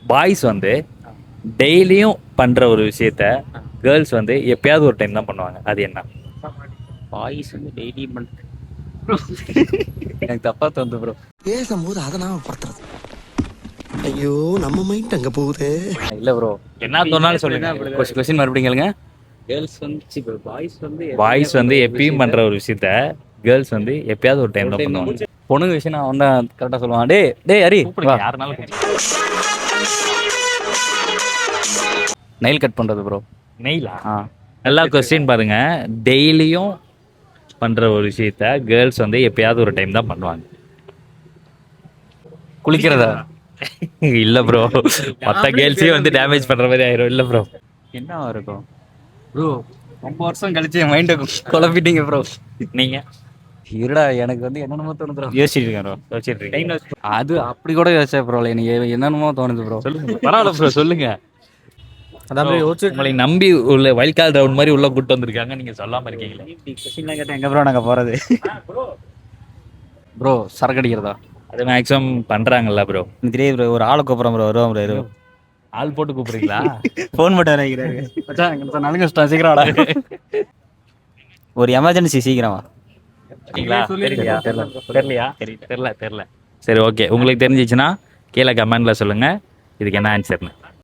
Boys வந்து டெய்லியும் பண்ற ஒரு விஷயத்த கேர்ள்ஸ் வந்து எப்பயாவது ஒரு டைம் தான் பண்ணுவாங்க. அது என்ன? பாய்ஸ் வந்து டெய்லி எனக்கு தப்பா தோணுது ப்ரோ. பேசும்போது அதை நாம படுத்துறது. ஐயோ நம்ம மைண்ட் அங்க போகுது. இல்ல ப்ரோ, என்ன தோணாலும் சொல்லுங்க. கொஸ்டின் மறுபடியும் கேளுங்க. கேர்ள்ஸ் வந்து பாய்ஸ் வந்து எப்பயும் பண்ற ஒரு விஷயத்த கேர்ள்ஸ் வந்து எப்பயாவது ஒரு டைம் தான் பண்ணுவாங்க. பொண்ணுங்க விஷயம் நான் வந்தா கரெக்டா சொல்லுவான். டேய் ஹரி, வா. யாருனாலும் நெயில் கட் பண்றது ப்ரோ. நெய்லா? நல்லா கொஸ்டின் பாருங்க. டெய்லியும் பண்ற ஒரு விஷயத்த கேர்ள்ஸ் வந்து எப்பயாவது ஒரு டைம் தான் பண்ணுவாங்க. குளிக்கிறதா? இல்ல ப்ரோ, மற்ற கேர்ள்ஸையும் வந்து டேமேஜ் பண்ற மாதிரி ஆயிரும். இல்ல ப்ரோ. என்னவா இருக்கும் ப்ரோ? ரொம்ப வருஷம் கழிச்சு என் மைண்டை குழப்பிட்டீங்க ப்ரோ. நீங்க இருடா, எனக்கு வந்து என்னென்னமோ தோணுது ப்ரோ. யோசிச்சிட்டு இருக்கீங்க. அது அப்படி கூட யோசிச்சா ப்ரோ, எனக்கு என்னென்னமோ தோணுது ப்ரோ. சொல்லுங்க, பரவாயில்ல ப்ரோ, சொல்லுங்க. அதான் ப்ரோ யோசிச்சு உங்களை நம்பி உள்ள வைல்ட் கார்டு ரவுண்ட் மாதிரி உள்ள கூட்டு வந்திருக்காங்க, நீங்க சொல்லாம இருக்கீங்களே. கொஸ்டின்லாம் கேட்டா எங்க ப்ரோ நாங்க போறது? ப்ரோ சரக்கு அடிக்கிறதா? அது மேக்ஸிமம் பண்றாங்கல்ல ப்ரோ. எனக்கு தெரியாது ப்ரோ. ஒரு ஆளை கூப்பிட்றோம் ப்ரோ, வருவான் ப்ரோ. ஆள் போட்டு கூப்பிடுறீங்களா? ஃபோன் மட்டும் வரைக்கிறாரு. மச்சான் எங்க நலுங்க சீக்கிரம் வாடா. ஒரு எமர்ஜென்சி சீக்கிரம் வா. தெரியல. சரி, ஓகே. உங்களுக்கு தெரிஞ்சிச்சுன்னா கீழே கமெண்ட்ல சொல்லுங்க இதுக்கு என்ன ஆன்சர்னு.